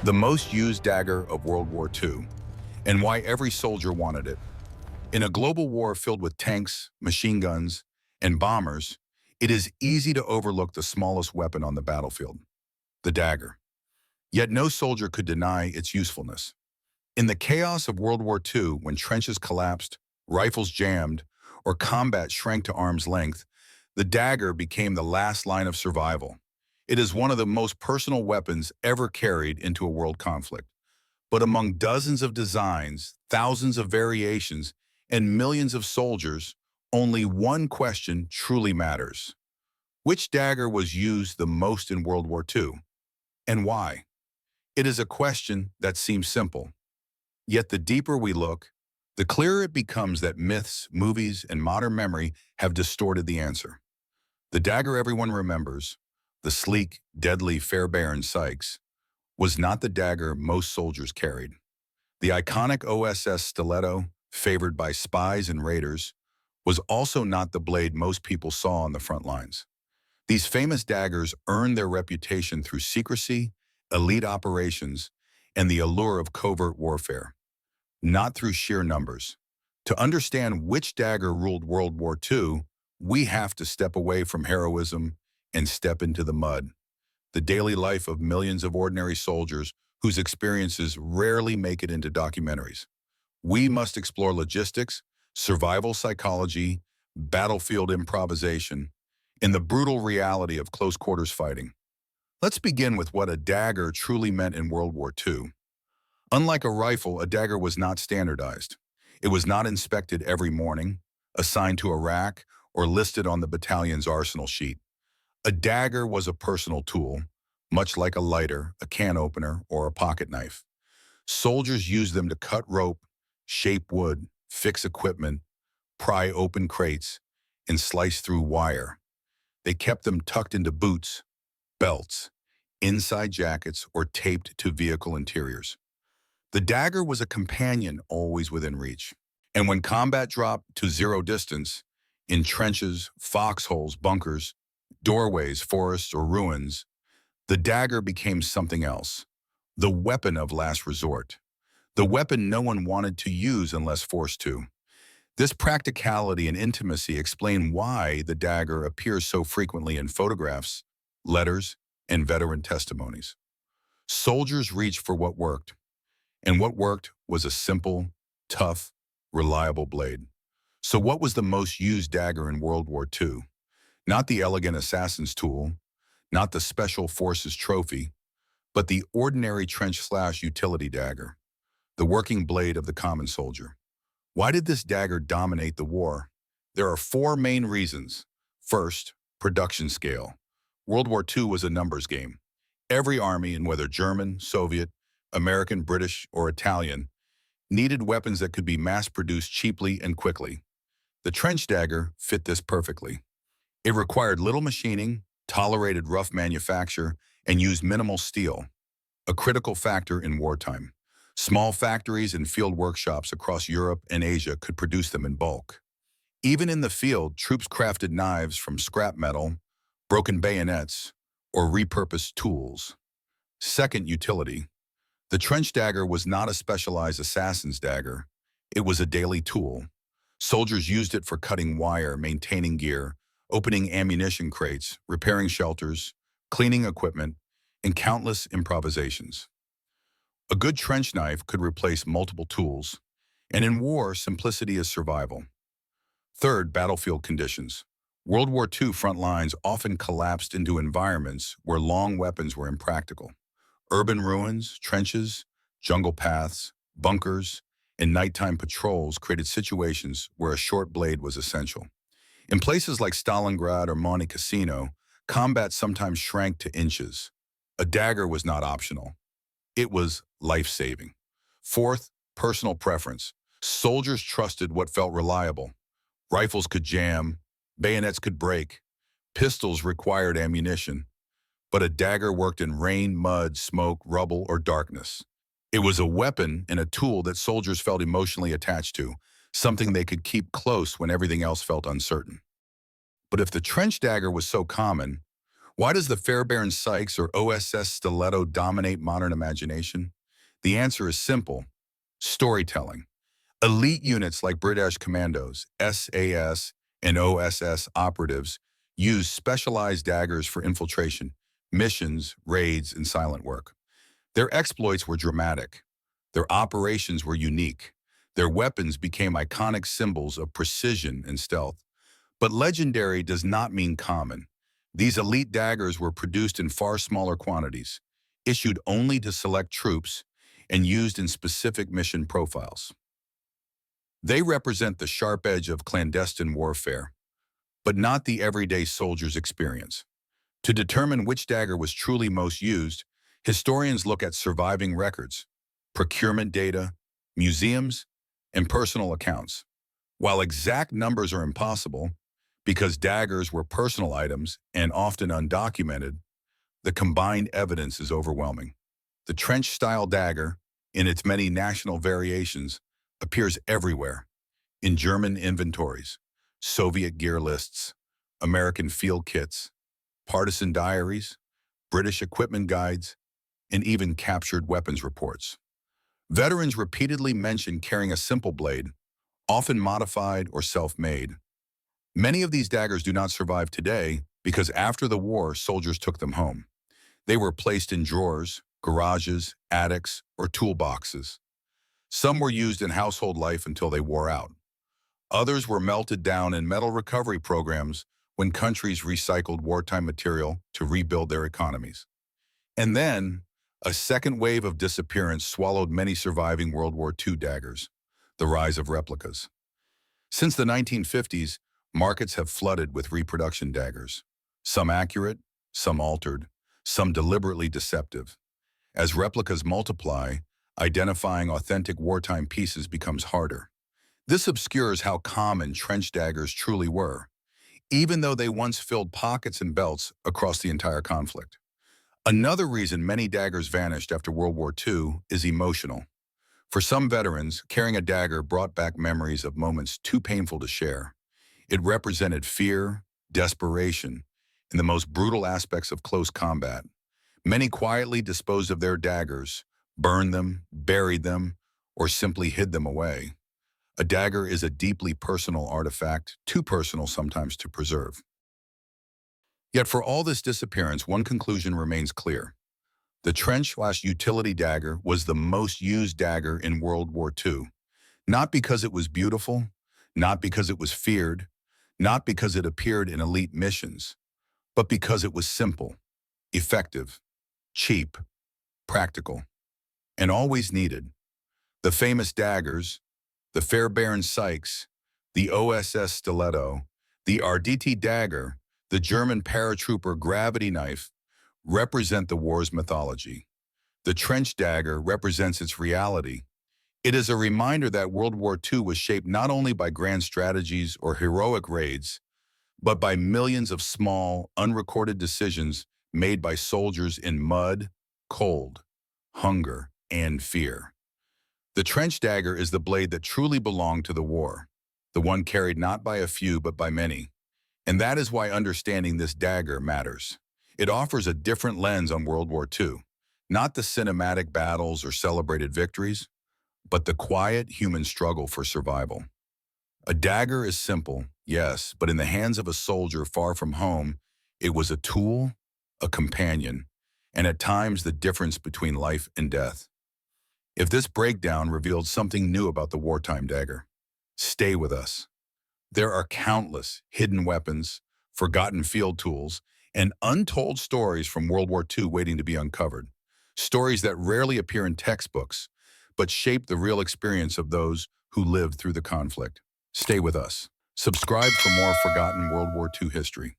the most used dagger of World War II, and why every soldier wanted it. In a global war filled with tanks, machine guns, and bombers, it is easy to overlook the smallest weapon on the battlefield, the dagger. Yet no soldier could deny its usefulness. In the chaos of World War II, when trenches collapsed, rifles jammed, or combat shrank to arm's length, the dagger became the last line of survival. It is one of the most personal weapons ever carried into a world conflict. But among dozens of designs, thousands of variations, and millions of soldiers, only one question truly matters. Which dagger was used the most in World War II, and why? It is a question that seems simple. Yet the deeper we look, the clearer it becomes that myths, movies, and modern memory have distorted the answer. The dagger everyone remembers, the sleek, deadly Fairbairn Sykes, was not the dagger most soldiers carried. The iconic OSS stiletto, favored by spies and raiders, was also not the blade most people saw on the front lines. These famous daggers earned their reputation through secrecy, elite operations, and the allure of covert warfare, not through sheer numbers. To understand which dagger ruled World War II, we have to step away from heroism and step into the mud, the daily life of millions of ordinary soldiers whose experiences rarely make it into documentaries. We must explore logistics, survival psychology, battlefield improvisation, and the brutal reality of close quarters fighting. Let's begin with what a dagger truly meant in World War II. Unlike a rifle, a dagger was not standardized. It was not inspected every morning, assigned to a rack, or listed on the battalion's arsenal sheet. A dagger was a personal tool, much like a lighter, a can opener, or a pocket knife. Soldiers used them to cut rope, shape wood, fix equipment, pry open crates, and slice through wire. They kept them tucked into boots, belts, inside jackets, or taped to vehicle interiors. The dagger was a companion always within reach. And when combat dropped to zero distance, in trenches, foxholes, bunkers, doorways, forests, or ruins, the dagger became something else, the weapon of last resort, the weapon no one wanted to use unless forced to. This practicality and intimacy explain why the dagger appears so frequently in photographs, letters, and veteran testimonies. Soldiers reached for what worked, and what worked was a simple, tough, reliable blade. So what was the most used dagger in World War II? Not the elegant assassin's tool, not the Special Forces trophy, but the ordinary trench/utility dagger, the working blade of the common soldier. Why did this dagger dominate the war? There are four main reasons. First, production scale. World War II was a numbers game. Every army, and whether German, Soviet, American, British, or Italian, needed weapons that could be mass-produced cheaply and quickly. The trench dagger fit this perfectly. It required little machining, tolerated rough manufacture, and used minimal steel, a critical factor in wartime. Small factories and field workshops across Europe and Asia could produce them in bulk. Even in the field, troops crafted knives from scrap metal, broken bayonets, or repurposed tools. Second, utility. The trench dagger was not a specialized assassin's dagger. It was a daily tool. Soldiers used it for cutting wire, maintaining gear, opening ammunition crates, repairing shelters, cleaning equipment, and countless improvisations. A good trench knife could replace multiple tools, and in war, simplicity is survival. Third, battlefield conditions. World War II front lines often collapsed into environments where long weapons were impractical. Urban ruins, trenches, jungle paths, bunkers, and nighttime patrols created situations where a short blade was essential. In places like Stalingrad or Monte Cassino, combat sometimes shrank to inches. A dagger was not optional. It was life-saving. Fourth, personal preference. Soldiers trusted what felt reliable. Rifles could jam, bayonets could break, pistols required ammunition, but a dagger worked in rain, mud, smoke, rubble, or darkness. It was a weapon and a tool that soldiers felt emotionally attached to, something they could keep close when everything else felt uncertain. But if the trench dagger was so common, Why does the Fairbairn Sykes or OSS Stiletto dominate modern imagination? The answer is simple: storytelling. Elite units like British commandos, SAS, and OSS operatives use specialized daggers for infiltration, missions, raids, and silent work. Their exploits were dramatic. Their operations were unique. Their weapons became iconic symbols of precision and stealth. But legendary does not mean common. These elite daggers were produced in far smaller quantities, issued only to select troops, and used in specific mission profiles. They represent the sharp edge of clandestine warfare, but not the everyday soldier's experience. To determine which dagger was truly most used, historians look at surviving records, procurement data, museums, and personal accounts. While exact numbers are impossible, because daggers were personal items and often undocumented, the combined evidence is overwhelming. The trench-style dagger, in its many national variations, appears everywhere: in German inventories, Soviet gear lists, American field kits, partisan diaries, British equipment guides, and even captured weapons reports. Veterans repeatedly mention carrying a simple blade, often modified or self-made. Many of these daggers do not survive today because after the war, soldiers took them home. They were placed in drawers, garages, attics, or toolboxes. Some were used in household life until they wore out. Others were melted down in metal recovery programs when countries recycled wartime material to rebuild their economies. And then, a second wave of disappearance swallowed many surviving World War II daggers: the rise of replicas. Since the 1950s, markets have flooded with reproduction daggers, some accurate, some altered, some deliberately deceptive. As replicas multiply, identifying authentic wartime pieces becomes harder. This obscures how common trench daggers truly were, even though they once filled pockets and belts across the entire conflict. Another reason many daggers vanished after World War II is emotional. For some veterans, carrying a dagger brought back memories of moments too painful to share. It represented fear, desperation, and the most brutal aspects of close combat. Many quietly disposed of their daggers, burned them, buried them, or simply hid them away. A dagger is a deeply personal artifact, too personal sometimes to preserve. Yet for all this disappearance, one conclusion remains clear: the trench/utility dagger was the most used dagger in World War II. Not because it was beautiful, not because it was feared, not because it appeared in elite missions, but because it was simple, effective, cheap, practical, and always needed. The famous daggers, the Fairbairn Sykes, the OSS Stiletto, the Arditi dagger, the German paratrooper gravity knife, represent the war's mythology. The trench dagger represents its reality. It is a reminder that World War II was shaped not only by grand strategies or heroic raids, but by millions of small, unrecorded decisions made by soldiers in mud, cold, hunger, and fear. The trench dagger is the blade that truly belonged to the war, the one carried not by a few but by many. And that is why understanding this dagger matters. It offers a different lens on World War II, not the cinematic battles or celebrated victories, but the quiet human struggle for survival. A dagger is simple, yes, but in the hands of a soldier far from home, it was a tool, a companion, and at times the difference between life and death. If this breakdown revealed something new about the wartime dagger, stay with us. There are countless hidden weapons, forgotten field tools, and untold stories from World War II waiting to be uncovered. Stories that rarely appear in textbooks, but shape the real experience of those who lived through the conflict. Stay with us. Subscribe for more forgotten World War II history.